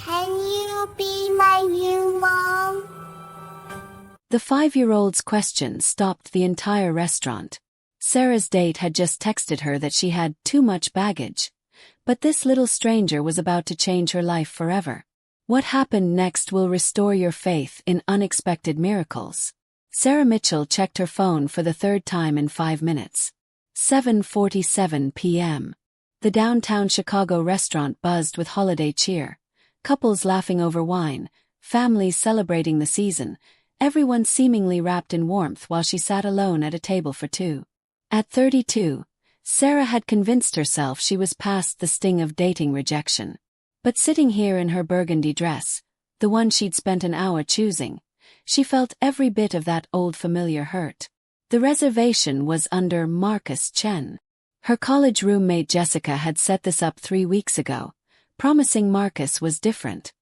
Can you be my new mom? The 5-year-old's question stopped the entire restaurant. Sarah's date had just texted her that she had too much baggage. But this little stranger was about to change her life forever. What happened next will restore your faith in unexpected miracles. Sarah Mitchell checked her phone for the third time in 5 minutes. 7:47 p.m. The downtown Chicago restaurant buzzed with holiday cheer. Couples laughing over wine, families celebrating the season, everyone seemingly wrapped in warmth while she sat alone at a table for two. At 32, Sarah had convinced herself she was past the sting of dating rejection. But sitting here in her burgundy dress, the one she'd spent an hour choosing, she felt every bit of that old familiar hurt. The reservation was under Marcus Chen. Her college roommate Jessica had set this up 3 weeks ago, promising Marcus was different.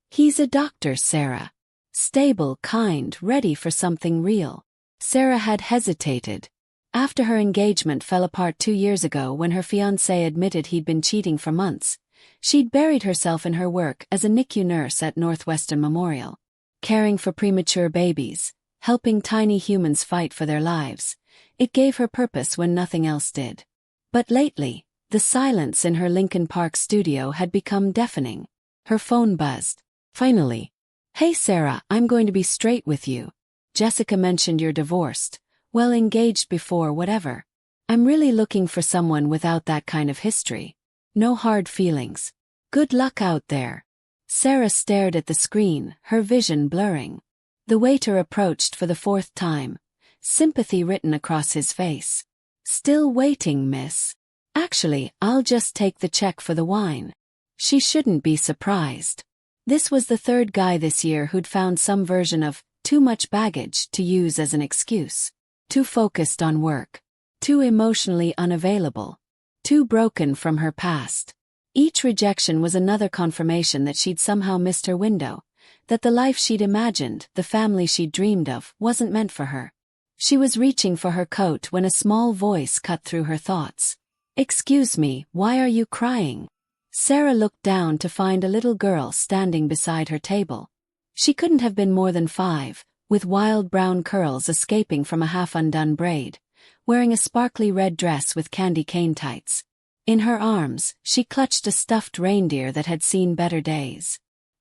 He's a doctor, Sarah. Stable, kind, ready for something real. Sarah had hesitated. After her engagement fell apart 2 years ago when her fiancé admitted he'd been cheating for months, she'd buried herself in her work as a NICU nurse at Northwestern Memorial. Caring for premature babies, helping tiny humans fight for their lives, it gave her purpose when nothing else did. But lately, the silence in her Lincoln Park studio had become deafening. Her phone buzzed. Finally. "Hey Sarah, I'm going to be straight with you. Jessica mentioned you're divorced, well engaged before whatever. I'm really looking for someone without that kind of history. No hard feelings. Good luck out there." Sarah stared at the screen, her vision blurring. The waiter approached for the 4th time, sympathy written across his face. "Still waiting, miss? Actually, I'll just take the check for the wine." She shouldn't be surprised. This was the 3rd guy this year who'd found some version of too much baggage to use as an excuse. Too focused on work. Too emotionally unavailable. Too broken from her past. Each rejection was another confirmation that she'd somehow missed her window, that the life she'd imagined, the family she'd dreamed of, wasn't meant for her. She was reaching for her coat when a small voice cut through her thoughts. "Excuse me, why are you crying?" Sarah looked down to find a little girl standing beside her table. She couldn't have been more than 5, with wild brown curls escaping from a half-undone braid, wearing a sparkly red dress with candy cane tights. In her arms, she clutched a stuffed reindeer that had seen better days.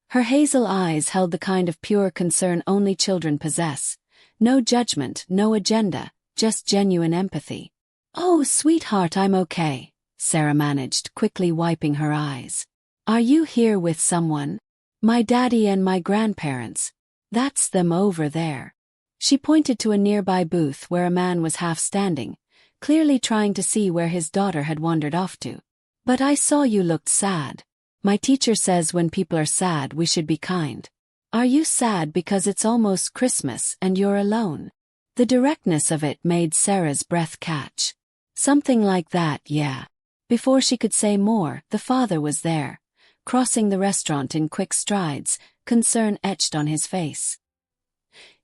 Her hazel eyes held the kind of pure concern only children possess. No judgment, no agenda, just genuine empathy. "Oh, sweetheart, I'm okay," Sarah managed, quickly wiping her eyes. "Are you here with someone?" "My daddy and my grandparents. That's them over there." She pointed to a nearby booth where a man was half standing, clearly trying to see where his daughter had wandered off to. "But I saw you looked sad. My teacher says when people are sad we should be kind. Are you sad because it's almost Christmas and you're alone?" The directness of it made Sarah's breath catch. "Something like that, yeah." Before she could say more, the father was there, crossing the restaurant in quick strides, concern etched on his face.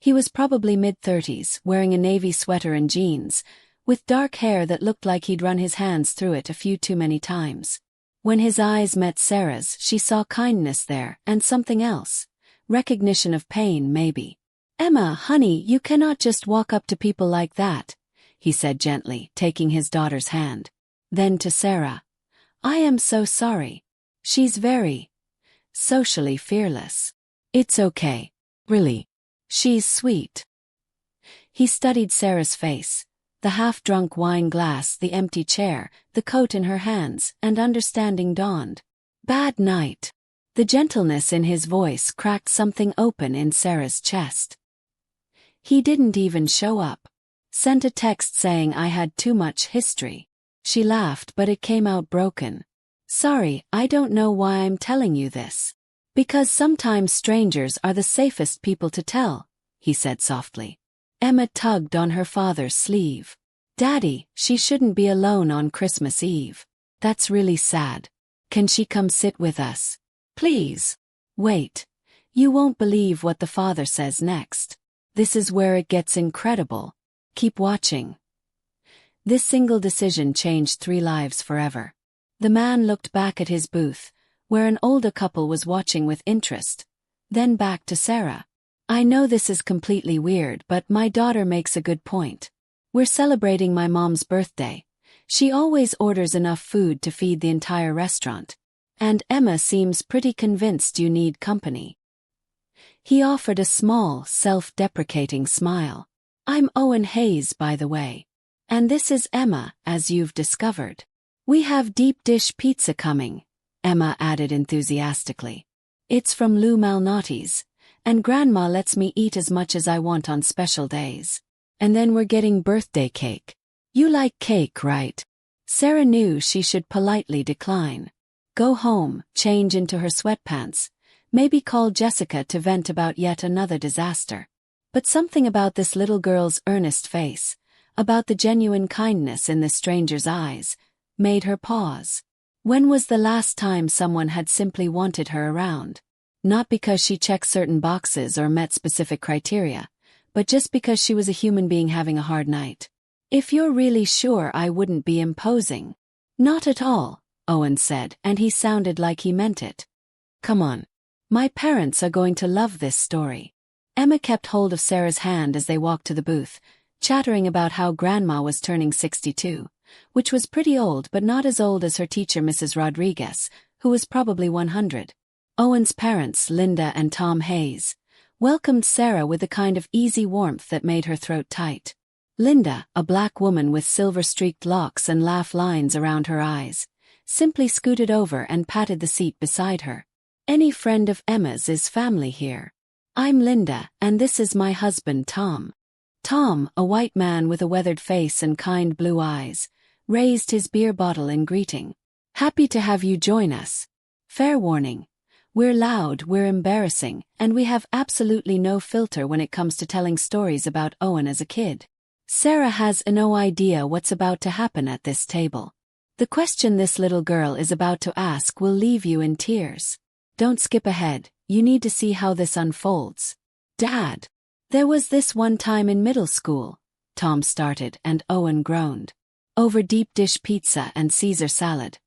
He was probably mid-30s, wearing a navy sweater and jeans, with dark hair that looked like he'd run his hands through it a few too many times. When his eyes met Sarah's, she saw kindness there, and something else. Recognition of pain, maybe. "Emma, honey, you cannot just walk up to people like that," he said gently, taking his daughter's hand. Then to Sarah, "I am so sorry. She's very socially fearless. It's okay. Really. She's sweet." He studied Sarah's face, the half-drunk wine glass, the empty chair, the coat in her hands, and understanding dawned. "Bad night." The gentleness in his voice cracked something open in Sarah's chest. "He didn't even show up. Sent a text saying I had too much history." She laughed, but it came out broken. "Sorry, I don't know why I'm telling you this." "Because sometimes strangers are the safest people to tell," he said softly. Emma tugged on her father's sleeve. "Daddy, she shouldn't be alone on Christmas Eve. That's really sad. Can she come sit with us? Please." "Wait. You won't believe what the father says next. This is where it gets incredible. Keep watching." This single decision changed 3 lives forever. The man looked back at his booth, where an older couple was watching with interest. Then back to Sarah. I know this is completely weird, but my daughter makes a good point. We're celebrating my mom's birthday. She always orders enough food to feed the entire restaurant. And Emma seems pretty convinced you need company. He offered a small, self-deprecating smile. I'm Owen Hayes, by the way. And this is Emma, as you've discovered. We have deep dish pizza coming, Emma added enthusiastically. It's from Lou Malnati's, and Grandma lets me eat as much as I want on special days. And then we're getting birthday cake. You like cake, right? Sarah knew she should politely decline. Go home, change into her sweatpants, maybe call Jessica to vent about yet another disaster. But something about this little girl's earnest face, about the genuine kindness in this stranger's eyes, made her pause. When was the last time someone had simply wanted her around? Not because she checked certain boxes or met specific criteria, but just because she was a human being having a hard night. If you're really sure I wouldn't be imposing. Not at all, Owen said, and he sounded like he meant it. Come on. My parents are going to love this story. Emma kept hold of Sarah's hand as they walked to the booth, chattering about how Grandma was turning 62, which was pretty old but not as old as her teacher Mrs. Rodriguez, who was probably 100. Owen's parents, Linda and Tom Hayes, welcomed Sarah with a kind of easy warmth that made her throat tight. Linda, a black woman with silver-streaked locks and laugh lines around her eyes, simply scooted over and patted the seat beside her. Any friend of Emma's is family here. I'm Linda, and this is my husband Tom. Tom, a white man with a weathered face and kind blue eyes, raised his beer bottle in greeting. Happy to have you join us. Fair warning. We're loud, we're embarrassing, and we have absolutely no filter when it comes to telling stories about Owen as a kid. Sarah has no idea what's about to happen at this table. The question this little girl is about to ask will leave you in tears. Don't skip ahead, you need to see how this unfolds. Dad. There was this one time in middle school, Tom started, and Owen groaned. Over deep dish pizza and Caesar salad.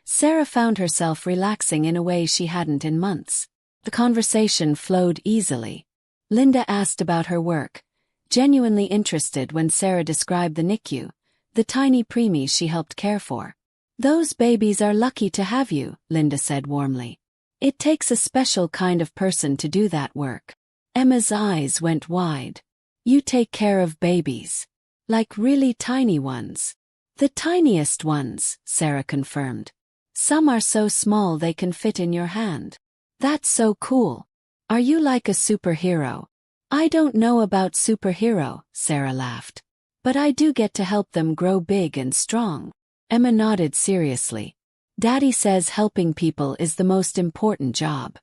Sarah found herself relaxing in a way she hadn't in months. The conversation flowed easily. Linda asked about her work, genuinely interested when Sarah described the NICU, the tiny preemies she helped care for. Those babies are lucky to have you, Linda said warmly. It takes a special kind of person to do that work. Emma's eyes went wide. You take care of babies. Like really tiny ones. The tiniest ones, Sarah confirmed. Some are so small they can fit in your hand. That's so cool. Are you like a superhero? I don't know about superhero, Sarah laughed. But I do get to help them grow big and strong. Emma nodded seriously. Daddy says helping people is the most important job.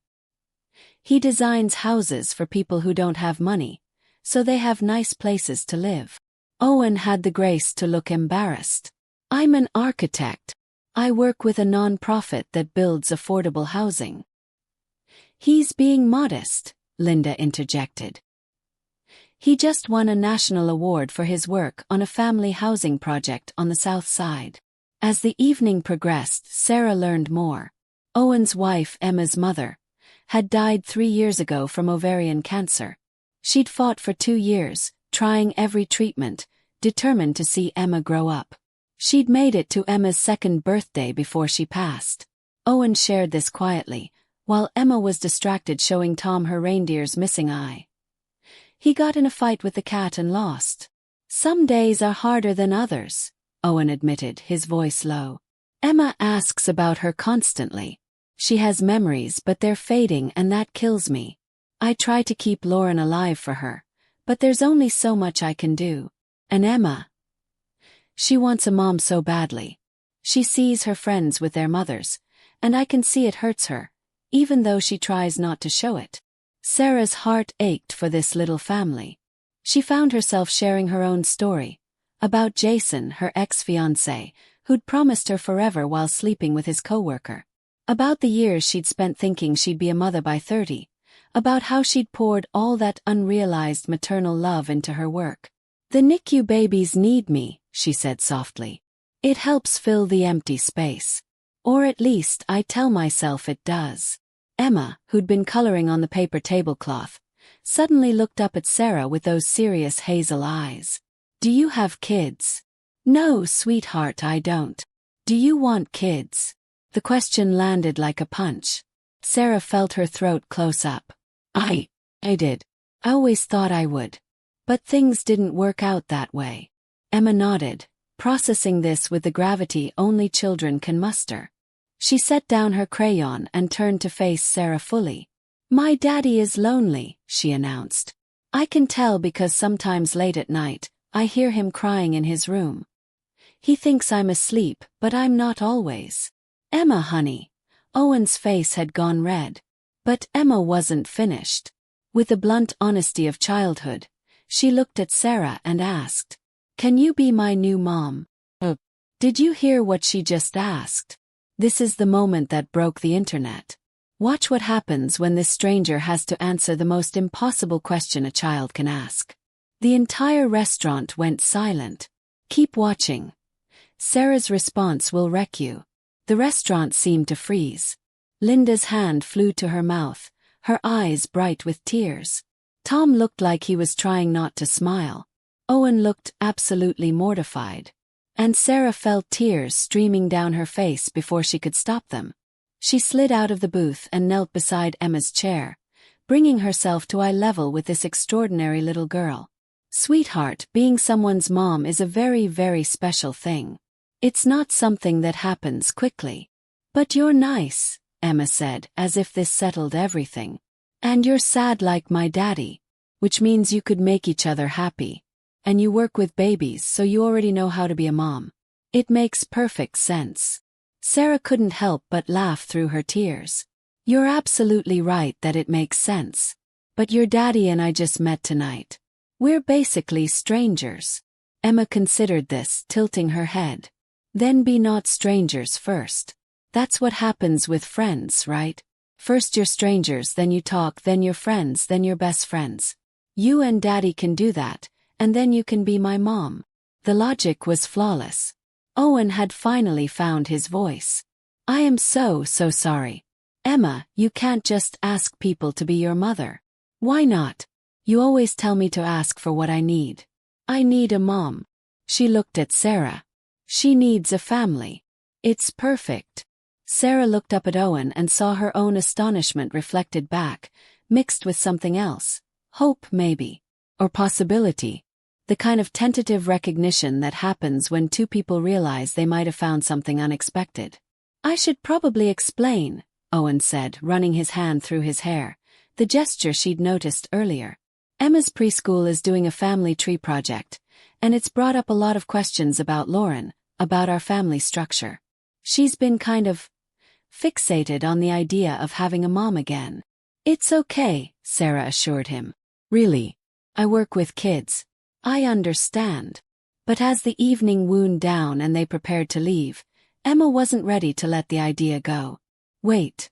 He designs houses for people who don't have money, so they have nice places to live. Owen had the grace to look embarrassed. I'm an architect. I work with a non-profit that builds affordable housing. He's being modest, Linda interjected. He just won a national award for his work on a family housing project on the South Side. As the evening progressed, Sarah learned more. Owen's wife, Emma's mother, had died 3 years ago from ovarian cancer. She'd fought for 2 years, trying every treatment, determined to see Emma grow up. She'd made it to Emma's 2nd birthday before she passed. Owen shared this quietly, while Emma was distracted showing Tom her reindeer's missing eye. He got in a fight with the cat and lost. Some days are harder than others, Owen admitted, his voice low. Emma asks about her constantly. She has memories, but they're fading, and that kills me. I try to keep Lauren alive for her, but there's only so much I can do. And Emma, she wants a mom so badly. She sees her friends with their mothers, and I can see it hurts her, even though she tries not to show it. Sarah's heart ached for this little family. She found herself sharing her own story, about Jason, her ex-fiancé, who'd promised her forever while sleeping with his coworker. About the years she'd spent thinking she'd be a mother by 30, about how she'd poured all that unrealized maternal love into her work. The NICU babies need me, she said softly. It helps fill the empty space. Or at least I tell myself it does. Emma, who'd been coloring on the paper tablecloth, suddenly looked up at Sarah with those serious hazel eyes. Do you have kids? No, sweetheart, I don't. Do you want kids? The question landed like a punch. Sarah felt her throat close up. I did. I always thought I would. But things didn't work out that way. Emma nodded, processing this with the gravity only children can muster. She set down her crayon and turned to face Sarah fully. My daddy is lonely, she announced. I can tell because sometimes late at night, I hear him crying in his room. He thinks I'm asleep, but I'm not always. Emma, honey. Owen's face had gone red. But Emma wasn't finished. With the blunt honesty of childhood, she looked at Sarah and asked, Can you be my new mom? Did you hear what she just asked? This is the moment that broke the internet. Watch what happens when this stranger has to answer the most impossible question a child can ask. The entire restaurant went silent. Keep watching. Sarah's response will wreck you. The restaurant seemed to freeze. Linda's hand flew to her mouth, her eyes bright with tears. Tom looked like he was trying not to smile. Owen looked absolutely mortified. And Sarah felt tears streaming down her face before she could stop them. She slid out of the booth and knelt beside Emma's chair, bringing herself to eye level with this extraordinary little girl. Sweetheart, being someone's mom is a very, very special thing. It's not something that happens quickly. But you're nice, Emma said, as if this settled everything. And you're sad like my daddy, which means you could make each other happy. And you work with babies, so you already know how to be a mom. It makes perfect sense. Sarah couldn't help but laugh through her tears. You're absolutely right that it makes sense. But your daddy and I just met tonight. We're basically strangers. Emma considered this, tilting her head. Then be not strangers first. That's what happens with friends, right? First you're strangers, then you talk, then you're friends, then you're best friends. You and daddy can do that. And then you can be my mom. The logic was flawless. Owen had finally found his voice. I am so sorry. Emma, you can't just ask people to be your mother. Why not? You always tell me to ask for what I need. I need a mom. She looked at Sarah. She needs a family. It's perfect. Sarah looked up at Owen and saw her own astonishment reflected back, mixed with something else. Hope, maybe. Or possibility. The kind of tentative recognition that happens when two people realize they might have found something unexpected. I should probably explain, Owen said, running his hand through his hair, the gesture she'd noticed earlier. Emma's preschool is doing a family tree project, and it's brought up a lot of questions about Lauren, about our family structure. She's been kind of fixated on the idea of having a mom again. It's okay, Sarah assured him. Really? I work with kids. I understand. But as the evening wound down and they prepared to leave, Emma wasn't ready to let the idea go. Wait.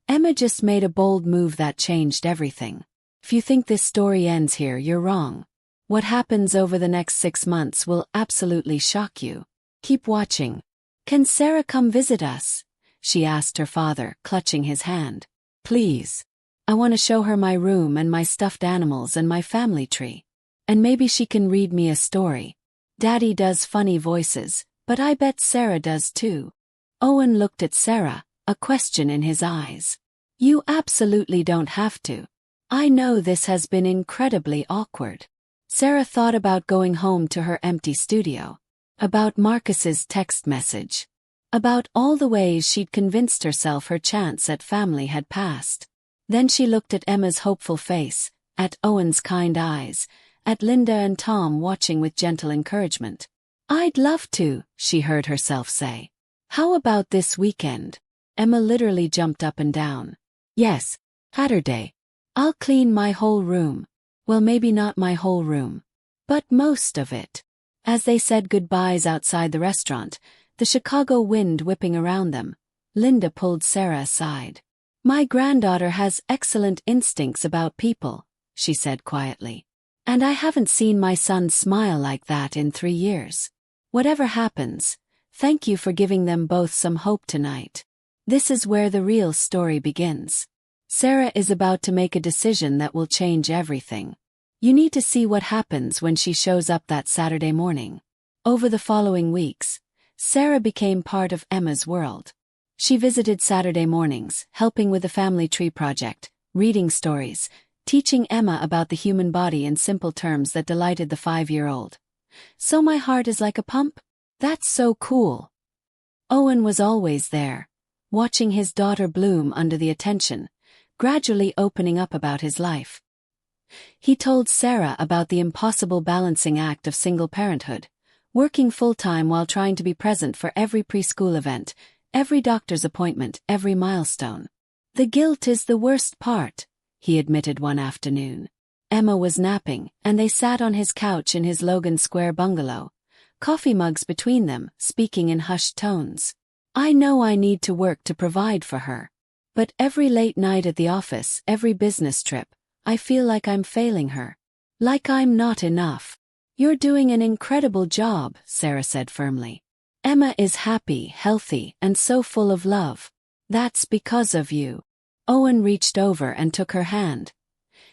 Emma just made a bold move that changed everything. If you think this story ends here, you're wrong. What happens over the next 6 months will absolutely shock you. Keep watching. Can Sarah come visit us? She asked her father, clutching his hand. Please. I want to show her my room and my stuffed animals and my family tree. And maybe she can read me a story. Daddy does funny voices, but I bet Sarah does too. Owen looked at Sarah, a question in his eyes. You absolutely don't have to. I know this has been incredibly awkward. Sarah thought about going home to her empty studio. About Marcus's text message. About all the ways she'd convinced herself her chance at family had passed. Then she looked at Emma's hopeful face, at Owen's kind eyes, at Linda and Tom watching with gentle encouragement. I'd love to, she heard herself say. How about this weekend? Emma literally jumped up and down. Yes, Saturday. I'll clean my whole room. Well, maybe not my whole room. But most of it. As they said goodbyes outside the restaurant, the Chicago wind whipping around them, Linda pulled Sarah aside. My granddaughter has excellent instincts about people, she said quietly. And I haven't seen my son smile like that in 3 years. Whatever happens, Thank you for giving them both some hope tonight. This is where the real story begins. Sarah is about to make a decision that will change everything. You need to see what happens when she shows up that Saturday morning. Over the following weeks, Sarah became part of Emma's world. She visited Saturday mornings, helping with the family tree project, reading stories, teaching Emma about the human body in simple terms that delighted the 5-year-old. So my heart is like a pump? That's so cool. Owen was always there, watching his daughter bloom under the attention, gradually opening up about his life. He told Sarah about the impossible balancing act of single parenthood, working full-time while trying to be present for every preschool event, every doctor's appointment, every milestone. The guilt is the worst part, he admitted one afternoon. Emma was napping, and they sat on his couch in his Logan Square bungalow, coffee mugs between them, speaking in hushed tones. I know I need to work to provide for her. But every late night at the office, every business trip, I feel like I'm failing her. Like I'm not enough. You're doing an incredible job, Sarah said firmly. Emma is happy, healthy, and so full of love. That's because of you. Owen reached over and took her hand,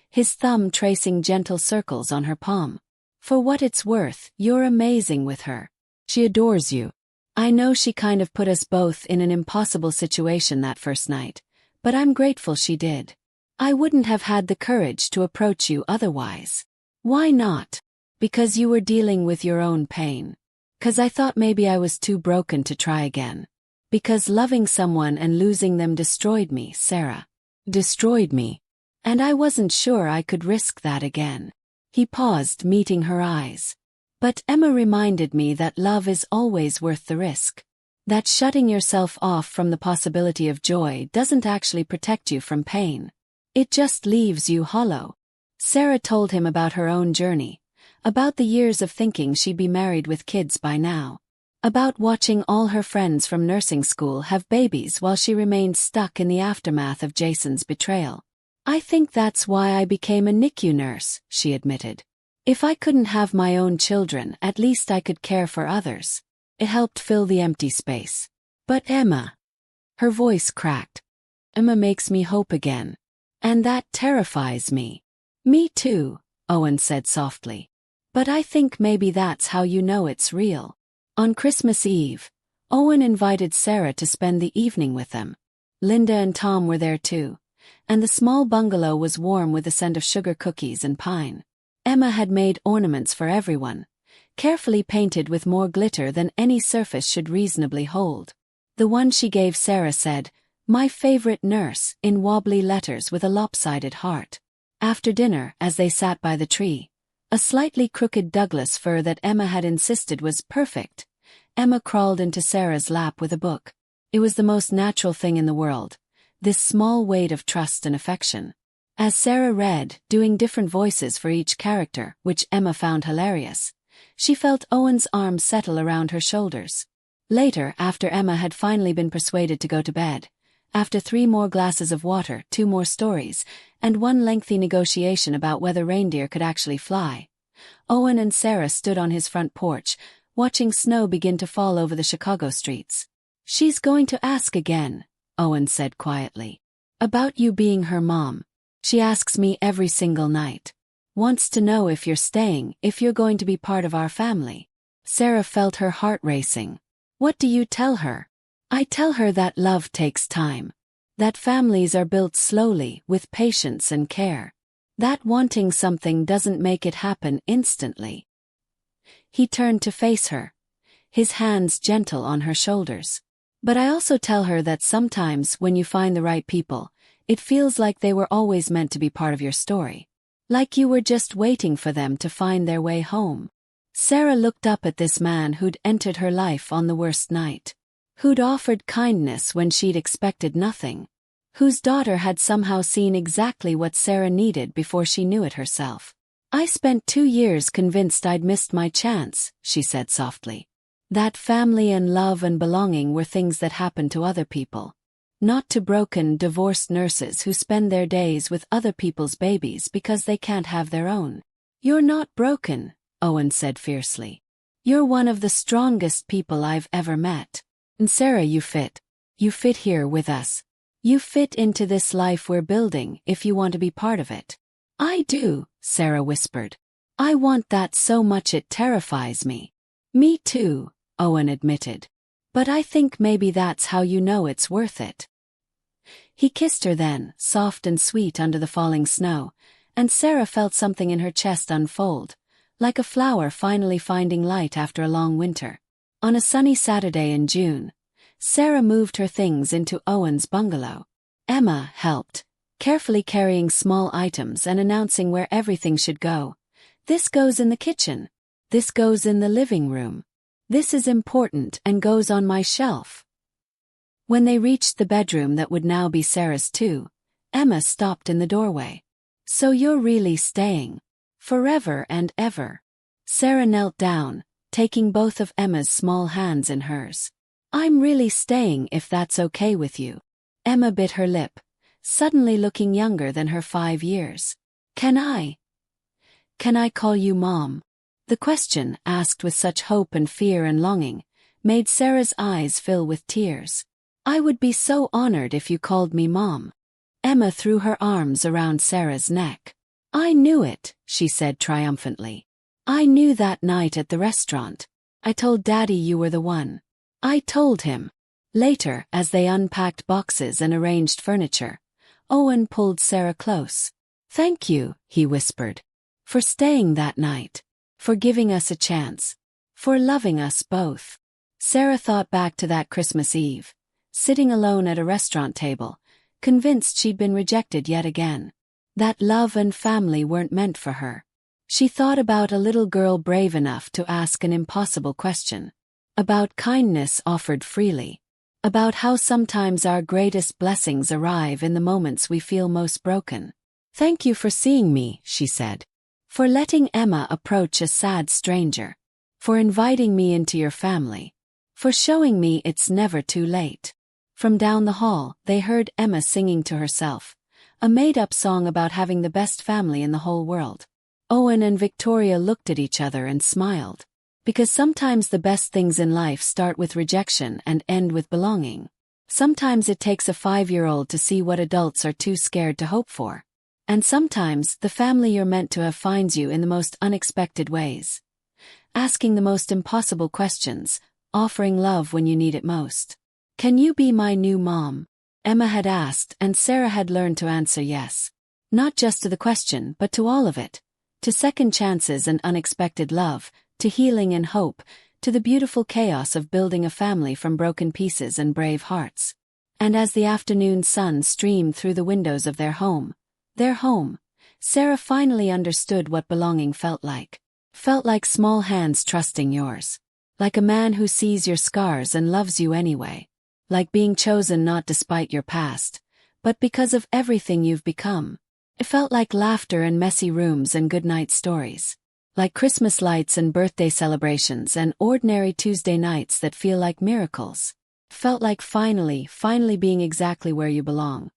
his thumb tracing gentle circles on her palm. For what it's worth, you're amazing with her. She adores you. I know she kind of put us both in an impossible situation that first night, but I'm grateful she did. I wouldn't have had the courage to approach you otherwise. Why not? Because you were dealing with your own pain. 'Cause I thought maybe I was too broken to try again. Because loving someone and losing them destroyed me, Sarah. Destroyed me. And I wasn't sure I could risk that again. He paused, meeting her eyes. But Emma reminded me that love is always worth the risk. That shutting yourself off from the possibility of joy doesn't actually protect you from pain. It just leaves you hollow. Sarah told him about her own journey, about the years of thinking she'd be married with kids by now, about watching all her friends from nursing school have babies while she remained stuck in the aftermath of Jason's betrayal. I think that's why I became a NICU nurse, she admitted. If I couldn't have my own children, at least I could care for others. It helped fill the empty space. But Emma. Her voice cracked. Emma makes me hope again. And that terrifies me. Me too, Owen said softly. But I think maybe that's how you know it's real. On Christmas Eve, Owen invited Sarah to spend the evening with them. Linda and Tom were there too, and the small bungalow was warm with the scent of sugar cookies and pine. Emma had made ornaments for everyone, carefully painted with more glitter than any surface should reasonably hold. The one she gave Sarah said, "My favorite nurse," in wobbly letters with a lopsided heart. After dinner, as they sat by the tree, a slightly crooked Douglas fir that Emma had insisted was perfect, Emma crawled into Sarah's lap with a book. It was the most natural thing in the world, this small weight of trust and affection. As Sarah read, doing different voices for each character, which Emma found hilarious, she felt Owen's arm settle around her shoulders. Later, after Emma had finally been persuaded to go to bed, after 3 more glasses of water, 2 more stories, and one lengthy negotiation about whether reindeer could actually fly, Owen and Sarah stood on his front porch, watching snow begin to fall over the Chicago streets. "She's going to ask again," Owen said quietly. "About you being her mom. She asks me every single night. Wants to know if you're staying, if you're going to be part of our family." Sarah felt her heart racing. "What do you tell her?" "I tell her that love takes time. That families are built slowly, with patience and care. That wanting something doesn't make it happen instantly." He turned to face her, his hands gentle on her shoulders. "But I also tell her that sometimes when you find the right people, it feels like they were always meant to be part of your story. Like you were just waiting for them to find their way home." Sarah looked up at this man who'd entered her life on the worst night, who'd offered kindness when she'd expected nothing, whose daughter had somehow seen exactly what Sarah needed before she knew it herself. "I spent 2 years convinced I'd missed my chance," she said softly. "That family and love and belonging were things that happened to other people. Not to broken, divorced nurses who spend their days with other people's babies because they can't have their own." "You're not broken," Owen said fiercely. You're one of the strongest people I've ever met. And Sarah, you fit. You fit here with us. You fit into this life we're building if you want to be part of it. I do, Sarah whispered. I want that so much it terrifies me. Me too, Owen admitted. But I think maybe that's how you know it's worth it. He kissed her then, soft and sweet under the falling snow, and Sarah felt something in her chest unfold, like a flower finally finding light after a long winter. On a sunny Saturday in June, Sarah moved her things into Owen's bungalow. Emma helped, carefully carrying small items and announcing where everything should go. This goes in the kitchen. This goes in the living room. This is important and goes on my shelf. When they reached the bedroom that would now be Sarah's too, Emma stopped in the doorway. So you're really staying? Forever and ever? Sarah knelt down, taking both of Emma's small hands in hers. I'm really staying if that's okay with you. Emma bit her lip, suddenly looking younger than her 5 years. Can I call you Mom? The question, asked with such hope and fear and longing, made Sarah's eyes fill with tears. I would be so honored if you called me Mom. Emma threw her arms around Sarah's neck. I knew it, she said triumphantly. I knew that night at the restaurant. I told Daddy you were the one. I told him. Later, as they unpacked boxes and arranged furniture, Owen pulled Sarah close. Thank you, he whispered. For staying that night. For giving us a chance. For loving us both. Sarah thought back to that Christmas Eve, sitting alone at a restaurant table, convinced she'd been rejected yet again. That love and family weren't meant for her. She thought about a little girl brave enough to ask an impossible question. About kindness offered freely. About how sometimes our greatest blessings arrive in the moments we feel most broken. Thank you for seeing me, she said. For letting Emma approach a sad stranger. For inviting me into your family. For showing me it's never too late. From down the hall, they heard Emma singing to herself, a made-up song about having the best family in the whole world. Owen and Victoria looked at each other and smiled. Because sometimes the best things in life start with rejection and end with belonging. Sometimes it takes a 5-year-old to see what adults are too scared to hope for. And sometimes the family you're meant to have finds you in the most unexpected ways. Asking the most impossible questions, offering love when you need it most. Can you be my new mom? Emma had asked, and Sarah had learned to answer yes. Not just to the question, but to all of it. To second chances and unexpected love, to healing and hope, to the beautiful chaos of building a family from broken pieces and brave hearts. And as the afternoon sun streamed through the windows of their home, Sarah finally understood what belonging felt like. Felt like small hands trusting yours. Like a man who sees your scars and loves you anyway. Like being chosen not despite your past, but because of everything you've become. It felt like laughter in messy rooms and goodnight stories. Like Christmas lights and birthday celebrations and ordinary Tuesday nights that feel like miracles. Felt like finally being exactly where you belong.